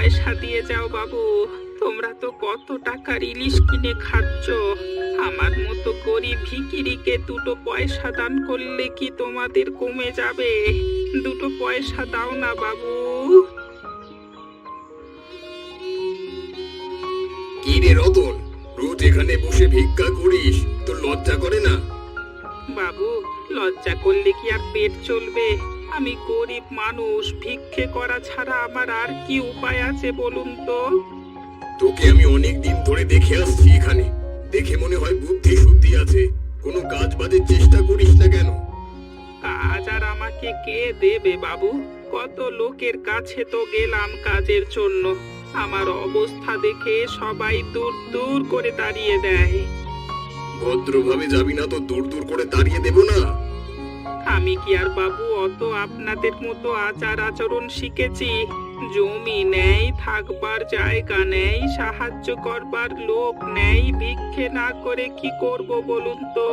পয়সা দিয়ে যাও বাবু। তোমরা তো কত টাকার ইলিশ কিনে খাচ্ছ, আমার মতো গরিব ভিখিরিকে দুটো পয়সা দান করলে কি তোমাদের কমে যাবে? দুটো পয়সা দাও না বাবু। কি রে রতন, রোজ এখানে বসে ভিক্ষা করিস, তোর লজ্জা করে না? বাবু, লজ্জা করলে কি আর পেট চলবে? আমি গরিব মানুষ, ভিক্ষে করা ছাড়া আমার আর কি উপায় আছে বলুন তো? তোকে আমি অনেক দিন ধরে দেখে আসছি এখানে, দেখে মনে হয় বুদ্ধি শুদ্ধি আছে। কোনো কাজ বাজের চেষ্টা করিস না কেন? কাজ আর আমাকে কে দেবে বাবু? কত লোকের কাছে তো গেলাম কাজের জন্য, আমার অবস্থা দেখে সবাই দূর দূর করে তাড়িয়ে দেয়। ভদ্রভাবে যাবি না তো দূর দূর করে তাড়িয়ে দেব না? আমি কি আর বাবু অত আপনাদের মতো আচার আচরণ শিখেছি? জমি নেই, থাকবার জায়গা নেই, সাহায্য করবার লোক নেই, ভিক্ষে না করে কি করব বলুন তো?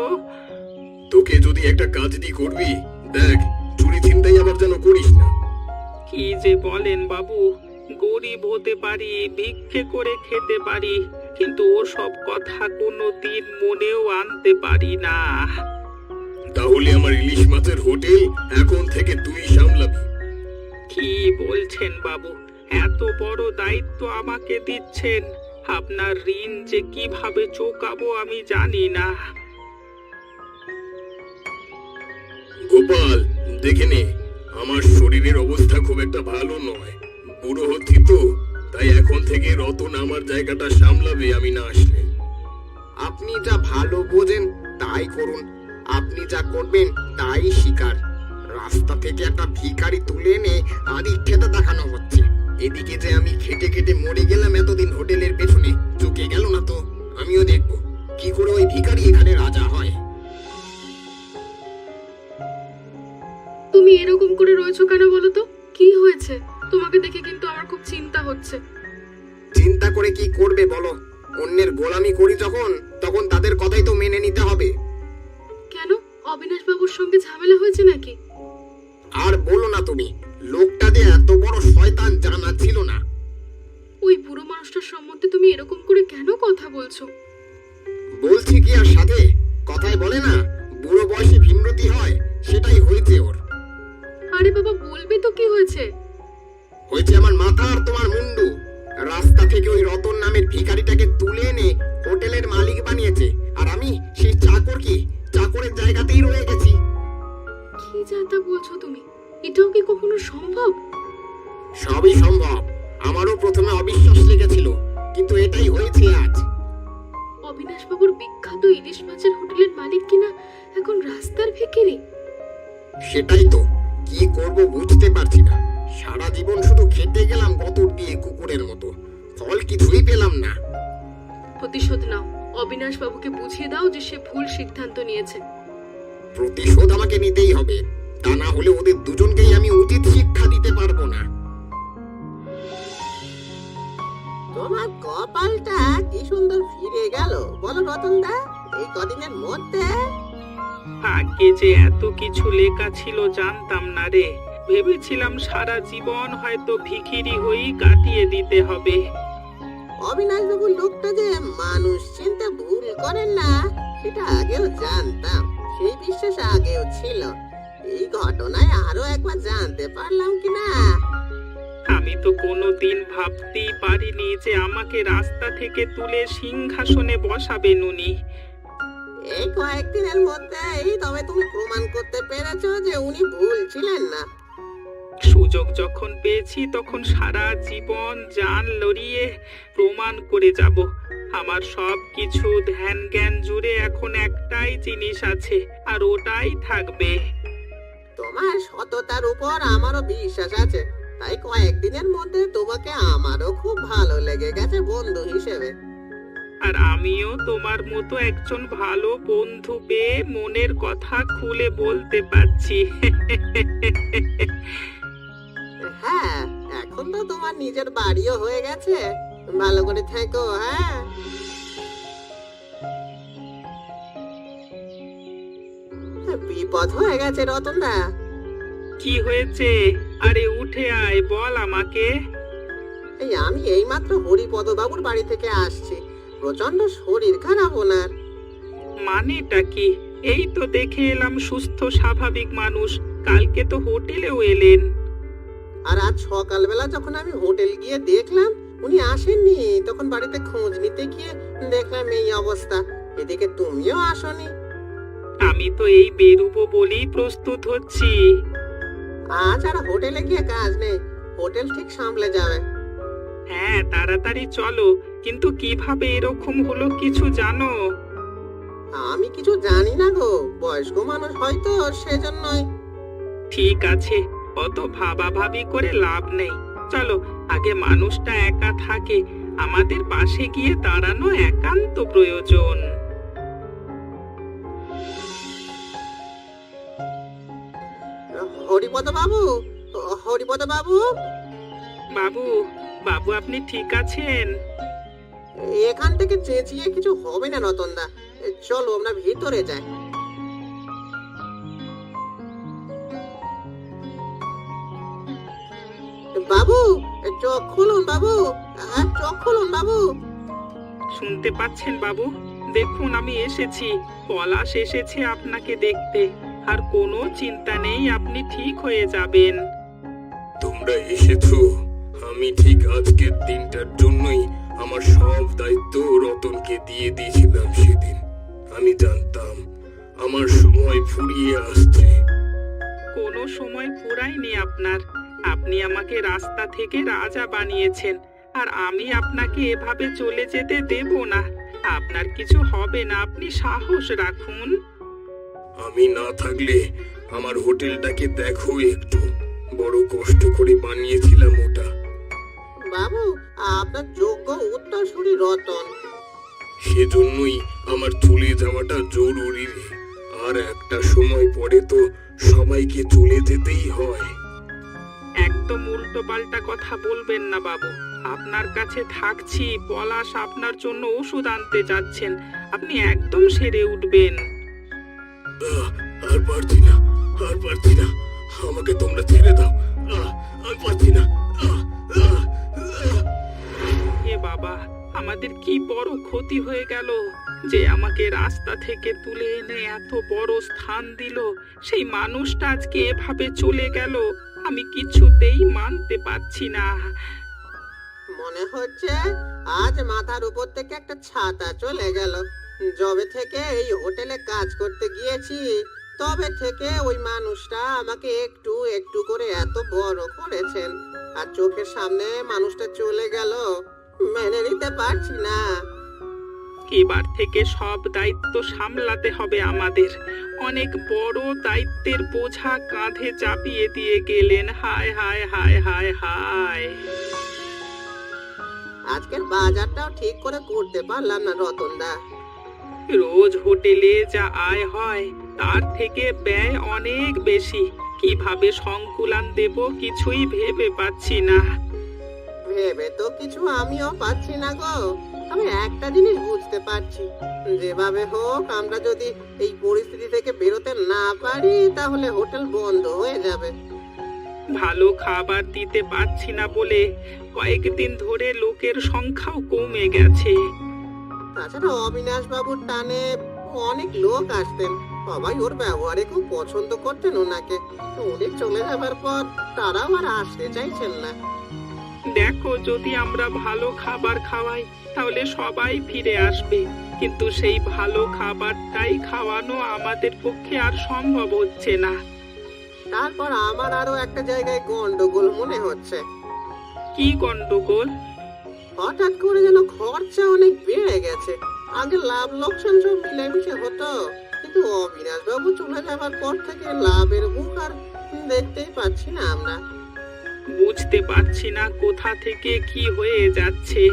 তোকে যদি একটা কাজ দি করবি, দেখ চুরি ছিনতাই আবার যেন করিস না। কি যে বলেন বাবু, গরিব হতে পারি, ভিক্ষে করে খেতে পারি, কিন্তু ওসব কথা কোনো দিন মনেও আনতে পারি না। তাহলে আমার ইলিশ মাছের হোটেল এখন থেকে তুই সামলাবি। কি বলছেন বাবু? এত বড় দায়িত্ব আমাকে দিচ্ছেন, আপনার ঋণ যে কিভাবে চোকাবো আমি জানি না। গোপাল, দেখে নে, আমার শরীরের অবস্থা খুব একটা ভালো নয়, বুড়ো হচ্ছি তো, তাই এখন থেকে রতন আমার জায়গাটা সামলাবে আমি না আসলে। আপনি যা ভালো বোঝেন তাই করুন, আপনি যা করবেন তাই স্বীকার। রাস্তা থেকে একটা ভিখারি তুলে এনে আদি খেতে দেখানো হচ্ছে, এদিকে যে আমি খেটে খেটে মরে গেলাম এতদিন হোটেলের পেছনে, চোখে গেল না তো? আমিও দেখবো কি করে ওই ভিখারি এখানে রাজা হয়। তুমি এরকম করে রয়েছো কেন বলো তো? কি হয়েছে? তোমাকে দেখে কিন্তু আমার খুব চিন্তা হচ্ছে। চিন্তা করে কি করবে বলো? অন্যের গোলামি করি যখন, তখন তাদের কথাই তো মেনে নিতে হবে। কেন, অবিনাশ বাবুর সঙ্গে ঝামেলা হয়েছে নাকি? আর বলো না তুমি, লোকটা যে এত বড় শয়তান জানা ছিল না। ওই বুড়ো মানুষটার সম্বন্ধে তুমি এরকম করে কেন কথা বলছো? বলছি কি আর সাথে, কথায় বলে না বুড়ো বয়সে ভীমরতি হয়, সেটাই হয়েছে ওর। আরে বাবা, বলবে তো কি হয়েছে? হয়েছে আমার মাথা আর তোমার মুন্ডু। রাস্তা থেকে ওই রতন নামের ভিখারিটাকে তুলে এনে হোটেলের মালিক বানিয়েছে, আর আমি সেই চাকর, কি চাকরের জায়গাতেই রয়ে গেছি। কি যাতা বলছো তুমি? এটাও কি কখনো সম্ভব? সবই সম্ভব। আমারও প্রথমে অবিশ্বাস লেগেছিল, কিন্তু এটাই হয়েছে আজ। অবিনাশ বাবুর বিখ্যাত ইলিশ মাছের হোটেলের মালিক কিনা এখন রাস্তার ভিখারি? সেটাই তো, কি করব বুঝতে পারছি না। সারা জীবন শুধু খেতে গেলাম গতর দিয়ে কুকুরের মতো, ফল কিছুই পেলাম না। প্রতিশোধ নাও, অবিনাশ বাবুকে বুঝিয়ে দাও যে সে ভুল সিদ্ধান্ত নিয়েছে। প্রতিশোধ আমাকে নিতেই হবে, তা না হলে ওদের দুজনকেই আমি উচিত শিক্ষা দিতে পারবো না। তোমার কপালটা কি সুন্দর ফিরে গেল বলো রতনদা, এই কদিনের মধ্যে। আগে যে এত কিছু লেখা ছিল জানতাম না রে, ভেবেছিলাম সারা জীবন হয়তো ভিখিরি হয়েই কাটিয়ে দিতে হবে। অবিনাশ বাবুর লোকটা যে মানুষ চিনতে ভুল করেন না, সেটা আগেও জানতাম, সেই বিশ্বাস আগেও ছিল। এই ঘটনায় আরো একবার জানতে পারলাম কিনা। আমি তো কোনোদিন ভাবতেই পারিনি যে আমাকে রাস্তা থেকে তুলে সিংহাসনে বসাবেন উনি। এই কয়েকদিনের মধ্যেই তবে তুমি প্রমাণ করতে পেরেছো যে উনি ভুল ছিলেন না। সুযোগ যখন পেয়েছি তখন সারা জীবন জান লড়িয়ে প্রমাণ করে যাব। আমার সব কিছু ধ্যান জ্ঞান জুড়ে এখন একটাই জিনিস আছে, আর ওটাই থাকবে। তোমার সততার উপর আমারও বিশ্বাস আছে, তাই কয়েকদিনের মধ্যে তোমাকে আমারও খুব ভালো লেগে গেছে বন্ধু হিসেবে। আর আমিও তোমার মতো একজন ভালো বন্ধু পেয়ে মনের কথা খুলে বলতে পারছি। হ্যাঁ, এখন তো তোমার নিজের বাড়িও হয়ে গেছে, ভালো করে থেকো। হ্যাঁ, বিপদ হয়ে গেছে রতনদা। কি হয়েছে? আরে উঠে আয়, বল আমাকে। এই আমি এইমাত্র হরিপদ বাবুর বাড়ি থেকে আসছি। প্রচন্ড শরীর খারাপ ওনার। মানেটা কি? এই তো দেখে এলাম সুস্থ স্বাভাবিক মানুষ, কালকে তো হোটেলেও এলেন। আর আজ সকালবেলা যখন আমি হোটেল গিয়ে দেখলাম উনি আসেননি, তখন বাড়িতে খোঁজ নিতে গিয়ে দেখলাম এই অবস্থা। এদিকে তুমিও আসনি। আমি তো এই বেরুবো বলেই প্রস্তুত হচ্ছি। আজ আর হোটেলে গিয়ে কাজ নেই, হোটেল ঠিক সামলে যাবে। হ্যাঁ, তাড়াতাড়ি চলো। কিন্তু কিভাবে এরকম হলো কিছু জানো? আমি কিছু জানি না গো, বয়স্ক মানুষ হয়তো সেজন্যই। ঠিক আছে, অত ভাবাভাবি করে লাভ নেই। চলো, আগে মানুষটা একা থাকে, আমাদের পাশে গিয়ে দাঁড়ানো একান্ত প্রয়োজন। হরিপদ বাবু, হরিপদ বাবু, বাবু, বাবু আপনি ঠিক আছেন? এখান থেকে চেঁচিয়ে কিছু হবে না রতনদা, চলো আমরা ভিতরে যাই। বাবু, চোখ খুলুন বাবু, চোখ খুলুন বাবু। শুনতে পাচ্ছেন বাবু? দেখুন আমি এসেছি, পলাশ এসেছে আপনাকে দেখতে। আর কোনো চিন্তা নেই, আপনি ঠিক হয়ে যাবেন। তোমরা এসেছো। আমি ঠিক আজকের দিনটার জন্যই আমার সব দায়িত্ব রতনকে দিয়ে দিয়েছিলাম সেদিন। আমি জানতাম আমার সময় ফুরিয়ে আসছে। কোনো সময় ফুরায়নি আপনার। আপনি আমাকে রাস্তা থেকে রাজা বানিয়েছেন, আর আমি আপনাকে এভাবে চলে যেতে দেব না। আপনার কিছু হবে না, আপনি সাহস রাখুন। আমি না থাকলে আমার হোটেলটাকে দেখো একটু, বড় কষ্ট করে বানিয়েছিলাম ওটা। বাবু, আপনার যোগ্য উত্তরসূরি রতন। সেজন্যই আমার চলে যাওয়াটা জরুরি রে। আর একটা সময় পরে তো সবাইকে চলে যেতেই হয়। একদম উল্টো পাল্টা কথা বলবেন না বাবু। আপনার কাছে থাকছি, পলাশ আপনার জন্য ওষুধ আনতে যাচ্ছেন, আপনি একদম সেরে উঠবেন। আর পারছি না, আর পারছি না, আমাকে তোমরা ছেড়ে দাও। আর পারছি না। এ বাবা, আমাদের কি বড় ক্ষতি হয়ে গেল যে আমাকে রাস্তা থেকে তুলে এনে এত বড় স্থান দিল। সেই মানুষটা আজকে এভাবে চলে গেল, আমি কিছুতেই মানতে পারছি না। মনে হচ্ছে আজ মাথার উপর থেকে একটা ছাতা চলে গেল। যবে থেকে এই হোটেলে কাজ করতে গিয়েছি তবে থেকে ওই মানুষটা আমাকে একটু একটু করে এত বড় করেছেন, আর চোখের সামনে মানুষটা চলে গেল, মেনে নিতে পারছি না। এবার থেকে সব দায়িত্ব সামলাতে হবে আমাদের। অনেক বড় দায়িত্বের বোঝা কাঁধে চাপিয়ে দিয়ে গেলেন। হায় হায় হায় হায় হায়। আজকের বাজারটাও ঠিক করে করতে পারলাম না রতনদা। রোজ হোটেলে যা আয় হয় তার থেকে ব্যয় অনেক বেশি। কিভাবে সংকুলান দেব কিছুই ভেবে পাচ্ছি না। ভেবে তো কিছু আমিও পাচ্ছি না গো। আমি একটা জিনিস বুঝতে পারছি, যেভাবে হোক আমরা যদি এই পরিস্থিতি থেকে বেরোতে না পারি তাহলে হোটেল বন্ধ হয়ে যাবে। ভালো খাবার দিতে পারছি না বলে কয়েকদিন ধরে লোকের সংখ্যাও কমে গেছে। তাছাড়া অবিনাশ বাবুর টানে অনেক লোক আসতেন, সবাই ওর ব্যবহারে খুব পছন্দ করতেন ওনাকে। উনি চলে যাবার পর তারাও আর আসতে চাইছেন না। দেখো, যদি আমরা ভালো খাবার খাওয়াই তাহলে সবাই ফিরে আসবে, কিন্তু সেই ভালো খাবারটাই খাওয়ানো আমাদের পক্ষে আর সম্ভব হচ্ছে না। তারপর আমার আরো একটা জায়গায় গন্ডগোল মনে হচ্ছে। কি গন্ডগোল? হঠাৎ করে যেন খরচা অনেক বেড়ে গেছে। আগে লাভ লোকসান সব মিলেমিশে হতো, কিন্তু অবিনাশ বাবু চলে যাবার পর থেকে লাভের মুখ আর দেখতেই পাচ্ছি না আমরা। বুঝতে পারছি না কোথা থেকে কি হয়ে যাচ্ছে।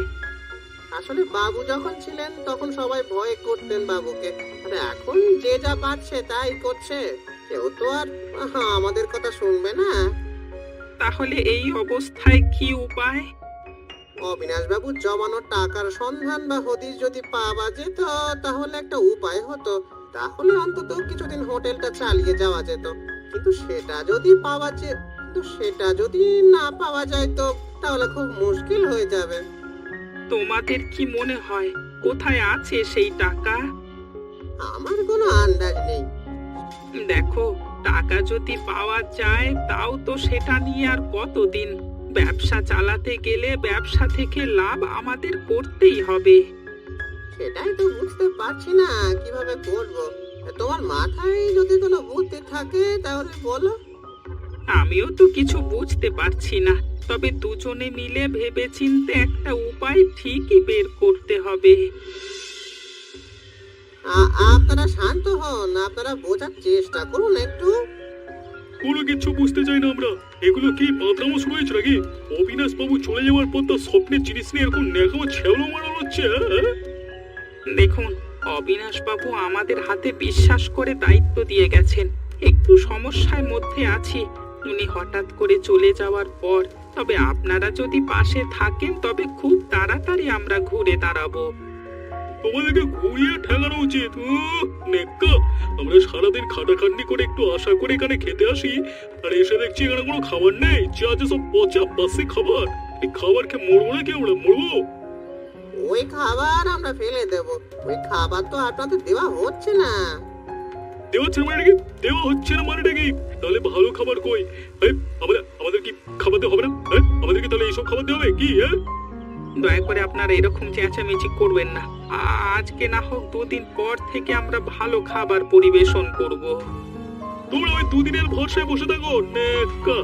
আসলে বাবু যখন ছিলেন তখন সবাই ভয় করতেন বাবুকে, আর এখন যে যা পাচ্ছে তাই করছে। কেউ তো আর আমাদের কথা শুনবে না। তাহলে এই অবস্থায় কি উপায়? অবিনাশ বাবু জমানো টাকার সন্ধান বা হদিশ যদি পাওয়া যেত তাহলে একটা উপায় হতো, তাহলে অন্তত কিছুদিন হোটেলটা চালিয়ে যাওয়া যেত। কিন্তু সেটা যদি পাওয়া যেত, কিন্তু সেটা যদি না পাওয়া যায় তো তাহলে খুব মুশকিল হয়ে যাবে। তোমাদের কি মনে হয় কোথায় আছে সেই টাকা? আমার কোনো আন্দাজ নেই। দেখো, টাকা যদি পাওয়া যায় তাও তো সেটা নিয়ে আর কতদিন? ব্যবসা চালাতে গেলে ব্যবসা থেকে লাভ আমাদের করতেই হবে। সেটাই তো বুঝতে পারছি না কিভাবে করব। তোমার মাথায় যদি কোনো বুদ্ধি থাকে তাহলে বলো। আমিও তো কিছু বুঝতে পারছি না, তবে দুজনে মিলে ভেবেচিন্তে একটা উপায় ঠিকই বের করতে হবে। আপনারা শান্ত হন, আপনারা বোঝার চেষ্টা করুন একটু। কোনো কিছু বুঝতে চাই না আমরা। এগুলো কি বাদরামো শুরু হয়েছে নাকি? অবিনাশ বাবু চলে যাওয়ার পর তো স্বপ্নের জিনিস নিয়ে এরকম নেকামো ছ্যাবলো মারানো হচ্ছে। দেখুন, অবিনাশ বাবু আমাদের হাতে বিশ্বাস করে দায়িত্ব দিয়ে গেছেন। একটু সমস্যার মধ্যে আছি উনি হঠাৎ করে চলে যাওয়ার পর। তবে আপনারা যদি পাশে থাকেন তবে খুব তাড়াতাড়ি আমরা ঘুরে দাঁড়াবো। তোমাদেরকে ঘুরিয়ে ঠেকানো উচিত। নেকা, আমরা সারাদিন খাটাখাটনি করে একটু আশা করে এখানে খেতে আসি, আর এসে দেখছি এখানে কোনো খাবার নেই। যে আছে সব পচা বাসি খাবার। এই খাবার খেয়ে মরবো নাকি আমরা? মরবো? ওই খাবার আমরা ফেলে দেব। ওই খাবার তো আপনাদের দেওয়া হচ্ছে না। দেওয়া হচ্ছে না মানে কি? দেওয়া হচ্ছে না মানে কি? তাহলে ভালো খাবার কই? আমাদের কি খাবার দেওয়া হবে না? আমাদেরকে তাহলে এইসব খাবার দেওয়া হবে কি? দয়া করে আপনারা এরকম চেঁচামেচি করবেন না। আজকে না হোক দুদিন পর থেকে আমরা ভালো খাবার পরিবেশন করব। তোমরা ওই দুদিনের ভরসায় বসে থাকো নেকা।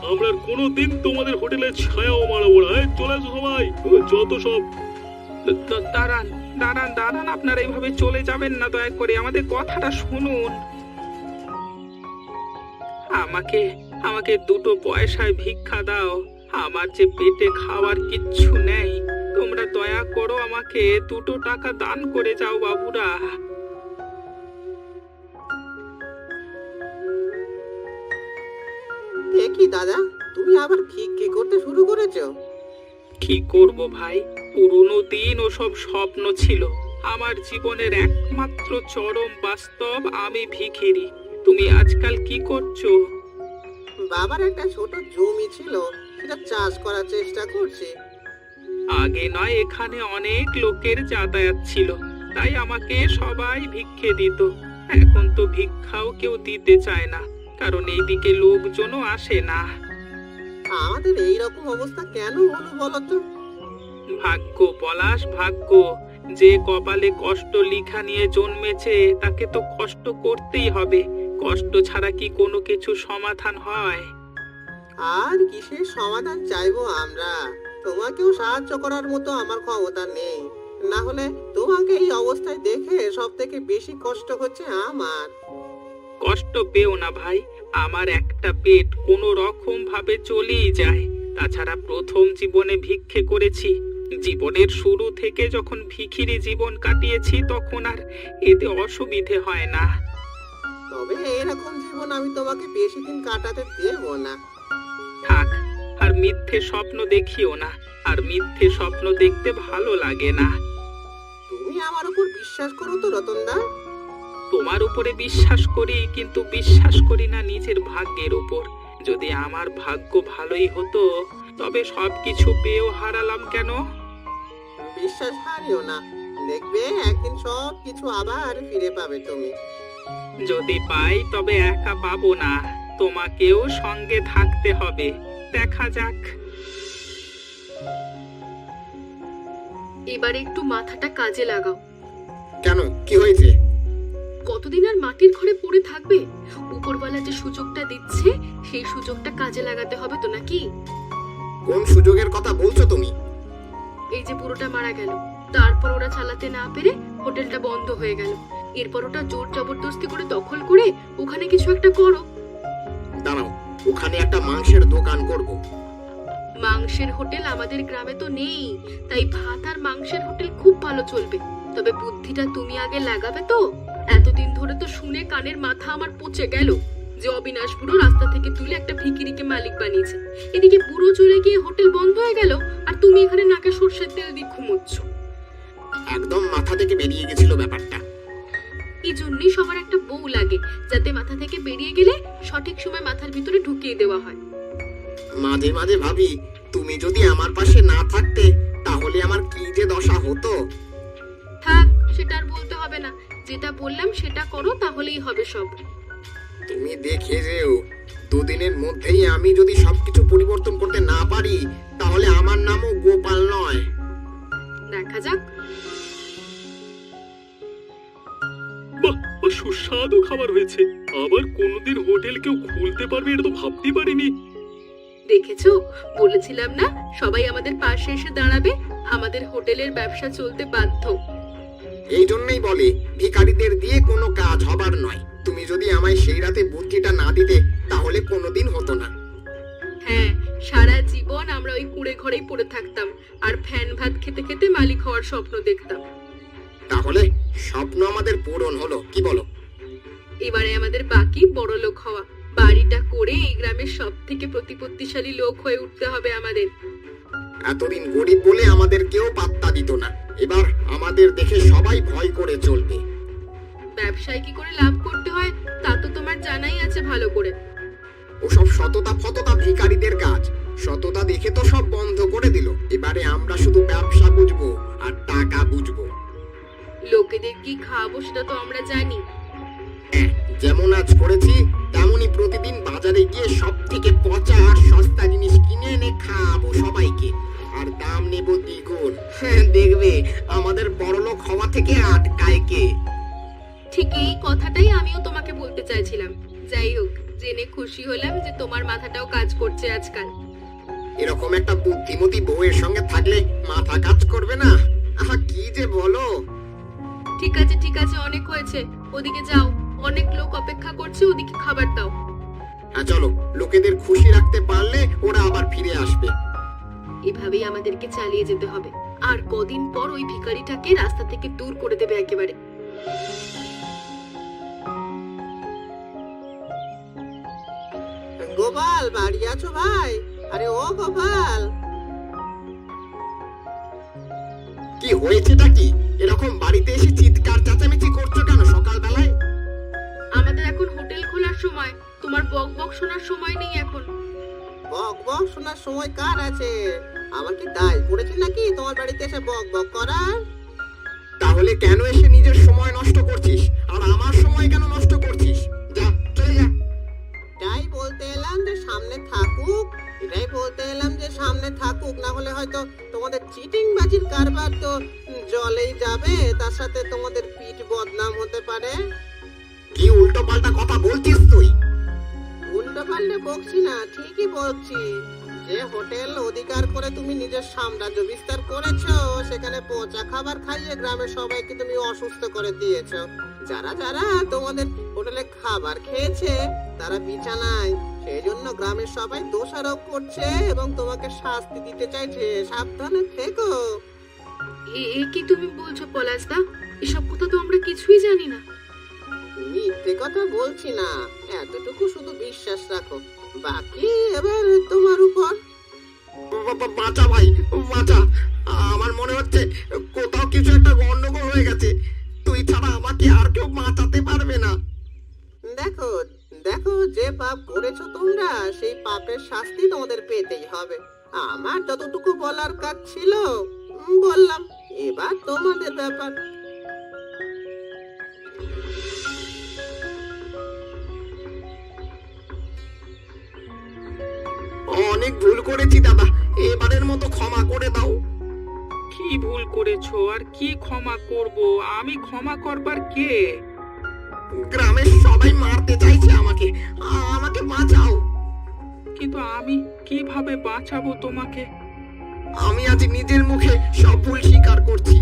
আমরা আর কোনোদিন তোমাদের হোটেলে ছায়াও মারাবো না। চলে আসো সবাই, যত সব। দাঁড়ান দাঁড়ান দাঁড়ান, আপনারা এইভাবে চলে যাবেন না। দয়া করে আমাদের কথাটা শুনুন। আমাকে আমাকে দুটো পয়সায় ভিক্ষা দাও। আমার যে পেটে খাওয়ার কিচ্ছু নেই। তোমরা দয়া করো, আমাকে 2 টাকা দান করে যাও বাবুরা। কি দাদা, তুমি আবার ভিক্ষে করতে শুরু করেছো? কি করব ভাই, পুরনো দিন ও সব স্বপ্ন ছিল। আমার জীবনের একমাত্র চরম বাস্তব আমি ভিখিরি। তুমি আজকাল কি করছো? বাবার একটা ছোট জমি ছিল, সেটা চাষ করার চেষ্টা করছি। আগে নয় এখানে অনেক লোকের যাতায়াত ছিল, তাই আমাকে সবাই ভিক্ষে দিত। এখন তো ভিক্ষাও কেউ দিতে চায় না, কারণ এইদিকে লোকজনও আসে না। আমাদের এইরকম অবস্থা কেন হলো বলো তো? ভাগ্য পলাশ, ভাগ্য। যে কপালে কষ্ট লিখা নিয়ে জন্মেছে তাকে তো কষ্ট করতেই হবে। কষ্ট ছাড়া কি কোনো কিছু সমাধান হয়? আর কিসের সমাধান চাইবো আমরা? তোমাকেও সাহায্য করার মতো আমার ক্ষমতা নেই। না হলে তোমাকে এই অবস্থায় দেখে সব থেকে বেশি কষ্ট হচ্ছে আমার। কষ্ট পেও না ভাই, আমার একটা পেট কোনো রকম ভাবে চলেই যায়। তাছাড়া প্রথম জীবনে ভিক্ষে করেছি। জীবনের শুরু থেকে যখন ভিখিরি জীবন কাটিয়েছি তখন আর এতে অসুবিধে হয় না। তবে এরকম জীবন আমি তোমাকে বেশি দিন কাটাতে দেব না। থাক, আর মিথ্যে স্বপ্ন দেখিও না। আর মিথ্যে স্বপ্ন দেখতে ভালো লাগে না। তুমি আমার উপর বিশ্বাস করো তো রতনদা? তোমার উপরে বিশ্বাস করি, কিন্তু বিশ্বাস করি না নিজের ভাগ্যের উপর। যদি আমার ভাগ্য ভালোই হতো তবে সবকিছু পেয়েও হারালাম কেন? বিশ্বাস হারিও না, দেখবে একদিন সব কিছু আবার ফিরে পাবে তুমি। যদি পাই তবে একা পাবো না, তোমাকেও সঙ্গে থাকতে হবে। দেখা যাক। এবারে একটু মাথাটা কাজে লাগাও। কেন, কি হয়েছে? কতদিন আর মাটির ঘরে পড়ে থাকবে? উপরওয়ালা যে সুযোগটা দিচ্ছে সেই সুযোগটা কাজে লাগাতে হবে তো, নাকি? কোন সুযোগের কথা বলছো তুমি? এই যে বুড়োটা মারা গেল, তারপর ওরা চালাতে না পেরে হোটেলটা বন্ধ হয়ে গেল। এরপর ওটা জোর জবরদস্তি করে দখল করে ওখানে কিছু একটা করো। দাঁড়াও, ওখানে একটা মাংসের দোকান করব। মাংসের হোটেল আমাদের গ্রামে তো নেই, তাই ভাত আর মাংসের হোটেল খুব ভালো চলবে। তবে বুদ্ধিটা তুমি আগে লাগাবে তো। এতদিন ধরে তো শুনে কানের মাথা আমার পচে গেল যে অবিনাশ বুড়ো রাস্তা থেকে তুলে একটা ভিখিরিকে মালিক বানিয়েছে। এদিকে বুড়ো চলে গিয়ে হোটেল বন্ধ হয়ে গেল, আর তুমি এখানে নাকে সর্ষের তেল দিয়ে ঘুমোচ্ছ। একদম মাথা থেকে বেরিয়ে গেছিল ব্যাপারটা। এই জন্যই সবার একটা বউ লাগে, যাতে মাথা থেকে বেরিয়ে গেলে সঠিক সময় মাথার ভিতরে ঢুকিয়ে দেওয়া হয়। মাঝে মাঝে ভাবি তুমি যদি আমার পাশে না থাকতে তাহলে আমার কি যে দশা হতো। থাক, সেটা আর বলতে হবে না। যেটা বললাম সেটা করো, তাহলেই হবে সব। তুমি দেখে যেও, দুদিনের মধ্যেই আমি যদি সবকিছু পরিবর্তন করতে না পারি তাহলে আমার নামও গোপাল নয়। দেখা যাক। বাহ বাহ, সুস্বাদু খাবার হয়েছে। আবার কোনোদিন হোটেল কেউ খুলতে পারবে এটা তো ভাবতেই পারিনি। দেখেছো, বলেছিলাম না সবাই আমাদের পাশে এসে দাঁড়াবে। আমাদের হোটেলের ব্যবসা চলতে বাধ্য। এই জন্যই বলে ভিখারিদের দিয়ে কোনো কাজ হবার নয়। তুমি যদি আমায় সেই রাতে বুদ্ধিটা না দিতে তাহলে কোনোদিন হতো না। হ্যাঁ, সারা জীবন আমরা ওই কুঁড়ে ঘরেই পড়ে থাকতাম আর ফ্যান ভাত খেতে খেতে মালিক হওয়ার স্বপ্ন দেখতাম। তাহলে স্বপ্ন আমাদের পূরণ হলো, কি বলো? এবারে আমাদের বাকি বড়লোক হওয়া। বাড়িটা করে এই গ্রামের সব থেকে প্রতিপত্তিশালী লোক হয়ে উঠতে হবে আমাদের। এতদিন গরিব বলে আমাদের কেউ পাত্তা দিত না, এবার আমাদের দেখে সবাই ভয় করে চলবে। ব্যবসায় কি করে লাভ করতে হয় তা তো তোমার জানাই আছে ভালো করে। ওসব সততা ফততা ভিখারিদের কাজ। সততা দেখে তো সব বন্ধ করে দিল। এবারে আমরা শুধু ব্যবসা বুঝবো আর টাকা বুঝবো। লোকেদের কি খাওয়াবো সেটা তো আমরা জানি। হ্যাঁ, যেমন আজ করেছি তেমনই প্রতিদিন বাজারে গিয়ে সব থেকে পচা আর সস্তা জিনিস কিনে এনে খাওয়াবো সবাইকে, আর দাম নেব দ্বিগুণ। হ্যাঁ, দেখবে আমাদের বড়লোক হওয়া থেকে আটকায় কে। ঠিক এই কথাটাই আমিও তোমাকে বলতে চাইছিলাম। যাই হোক, জেনে খুশি হলাম যে তোমার মাথাটাও কাজ করছে আজকাল। এরকম একটা বুদ্ধিমতী বউয়ের সঙ্গে থাকলে মাথা কাজ করবে না? আহা, কি যে বলো। ঠিক আছে ঠিক আছে, অনেক হয়েছে। ওদিকে যাও, অনেক লোক অপেক্ষা করছে, ওদিকে খাবার দাও। হ্যাঁ চলো, লোকেদের খুশি রাখতে পারলে ওরা আবার ফিরে আসবে। এভাবেই আমাদেরকে চালিয়ে যেতে হবে। আর কদিন পর ওই ভিখারিটাকে রাস্তা থেকে দূর করে দেবে একেবারে। গোপাল, বাড়ি আছো ভাই? আরে ও গোপাল, কি হয়েছেটা কি? এরকম বাড়িতে এসে চিৎকার চেঁচামেচি করছো কেন সকাল বেলায়? আমাদের এখন হোটেল খোলার সময়, তোমার বক বক শোনার সময় নেই এখন। বক বক শোনার সময় কার আছে? আমার কি দায় পড়েছে নাকি তোমার বাড়িতে এসে বক বক করার? তাহলে কেন এসে নিজের সময় নষ্ট করছিস আর আমার সময় কেন নষ্ট করছিস? যা, চলে যা। এটাই বলতে এলাম যে সামনে থাকুক, এটাই বলতে এলাম যে সামনে থাকুক, না হলে হয়তো তোমাদের চিটিং বাজির কারবার তো জলেই যাবে, তার সাথে তোমাদের পিঠ বদনাম হতে পারে। কি উল্টো পাল্টা কথা বলছিস তুই? উল্টো পাল্টে বকছি না, ঠিকই বলছি। যে হোটেল অধিকার করে তুমি নিজের সাম্রাজ্য বিস্তার করেছো, সেখানে পচা খাবার খাইয়ে গ্রামের সবাইকে তুমি অসুস্থ করে দিয়েছো। যারা যারা তোমাদের হোটেলে খাবার খেয়েছে তারা বিছানায়, সেই জন্য গ্রামের সবাই দোষারোপ করছে এবং তোমাকে শাস্তি দিতে চাইছে। সাবধানে থেকো। এ কি তুমি বলছো পলাশদা? এসব কথা তো আমরা কিছুই জানি না। মিথ্যে কথা বলছি না, এতটুকু শুধু বিশ্বাস রাখো, বাকি এবার তোমার উপর। বাঁচা ভাই, বাঁচা। আমার মনে হচ্ছে কোথাও কিছু একটা গন্ডগোল হয়ে গেছে। তুই ছাড়া আমাকে আর কেউ বাঁচাতে পারবে না। দেখো দেখো, যে পাপ করেছো তোমরা, সেই পাপের শাস্তি তোমাদের পেতেই হবে। আমার যতটুকু বলার কাজ ছিল বললাম, এবার তোমাদের ব্যাপার। অনেক ভুল করেছি দাদা, এবারের মতো ক্ষমা করে দাও। কি ভুল করেছো আর কি ক্ষমা করব? আমি ক্ষমা করবার কে? গ্রামের সবাই মারতে চাইছে আমাকে, আমাকে বাঁচাও। কিন্তু আমি কিভাবে বাঁচাবো তোমাকে? আমি আজ নিজের মুখে সব ভুল স্বীকার করছি।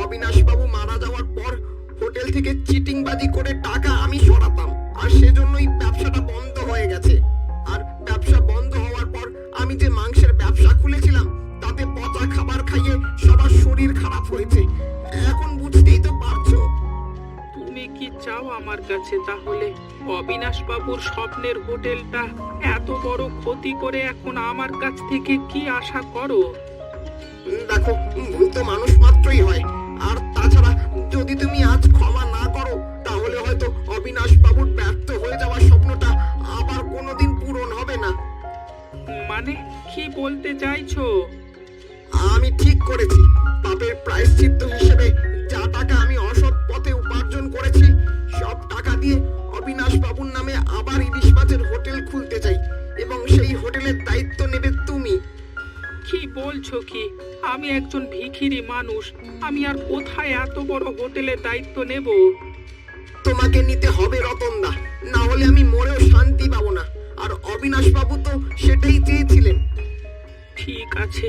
অবিনাশ বাবু মারা যাওয়ার পর হোটেল থেকে চিটিংবাজি করে টাকা আমি সরাতাম, আর সেজন্যই ব্যবসাটা বন্ধ হয়ে গেছে। আর ব্যবসা বন্ধ হওয়ার পর আমি যে মাংসের ব্যবসা খুলেছিলাম তাতে পচা খাবার খাইয়ে সবার শরীর খারাপ হয়েছে। এখন বুঝতেই তো পারছো। তুমি কি চাও আমার কাছে তাহলে? অবিনাশ বাবুর স্বপ্নের হোটেলটা এত বড় ক্ষতি করে এখন আমার কাছ থেকে কি আশা করো? দেখো, ভুল তো মানুষ মাত্রই হয়। আর তাছাড়া যদি তুমি আজ ক্ষমা না করো তাহলে হয়তো অবিনাশ বাবুর ব্যর্থ হয়ে যাওয়ার স্বপ্নটা আবার কোনোদিন পূরণ হবে না। মানে কি বলতে চাইছো? আমি ঠিক করেছি, পাপের প্রায়শ্চিত্ত হিসেবে যা টাকা আমি অসৎ পথে উপার্জন করেছি সব টাকা দিয়ে অবিনাশ বাবুর নামে আবার ইলিশ মাছের হোটেল খুলতে চাই, এবং সেই হোটেলের দায়িত্ব নেবে তুমি। কি বলছো কি? আমি একজন ভিখিরি মানুষ, আমি আর কোথায় এত বড় হোটেলের দায়িত্ব নেব? তোমাকে নিতে হবে রতনদা, না হলে আমি মরেও শান্তি পাবো না। আর অবিনাশ বাবু তো সেটাই চেয়েছিলেন। ঠিক আছে,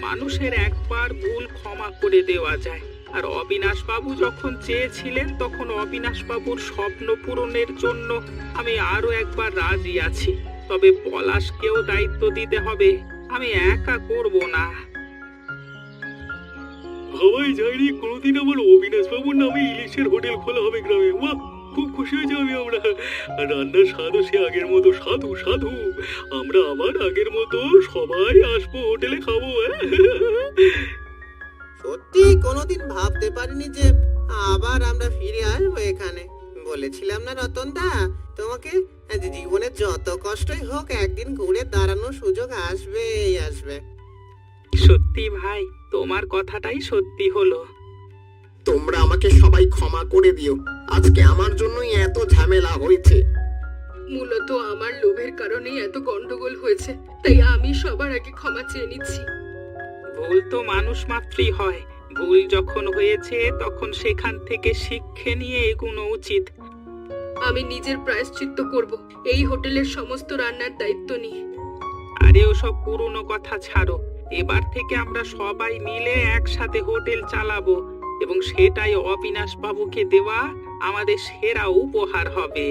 মানুষের একবার ভুল ক্ষমা করে দেওয়া যায়। আর অবিনাশ বাবু যখন চেয়েছিলেন তখন অবিনাশ বাবুর স্বপ্ন পূরণের জন্য আমি আরো একবার রাজি আছি। তবে পলাশকেও দায়িত্ব দিতে হবে, আমি একা করব না। ভাবাই যায়নি কোনোদিন আমার অবিনাশ বাবুর নামে ইলিশের হোটেল খোলা হবে গ্রামে। বাহ, খুব খুশি হয়েছে আমি। আমরা আর রান্নার স্বাদও সে আগের মতো সাধু সাধু। আমরা আবার আগের মতো সবাই আসবো, হোটেলে খাবো। সত্যি কোনোদিন ভাবতে পারিনি যে আবার আমরা ফিরে আসবো এখানে। বলেছিলাম না রতনদা তোমাকে, যে জীবনে যত কষ্টই হোক একদিন ঘুরে দাঁড়ানোর সুযোগ আসবেই আসবে। সত্যি ভাই, তোমার কথাটাই সত্যি হলো। তোমরা আমাকে সবাই ক্ষমা করে দিও, আজকে আমার জন্যই এত ঝামেলা হয়েছে। মূলত আমার লোভের কারণেই এত গন্ডগোল হয়েছে, তাই আমি সবার আগে ক্ষমা চেয়ে নিচ্ছি। ভুল তো মানুষ মাত্রই হয়, ভুল যখন হয়েছে তখন সেখান থেকে শিক্ষা নিয়ে এগোনো উচিত। আমি নিজের প্রায়শ্চিত্ত করব এই হোটেলের সমস্ত রান্নার দায়িত্ব নিয়ে। আরে ওসব পুরনো কথা ছাড়ো, এবার থেকে আমরা সবাই মিলে একসাথে হোটেল চালাবো, এবং সেটাই অবিনাশ বাবুকে দেওয়া আমাদের সেরা উপহার হবে।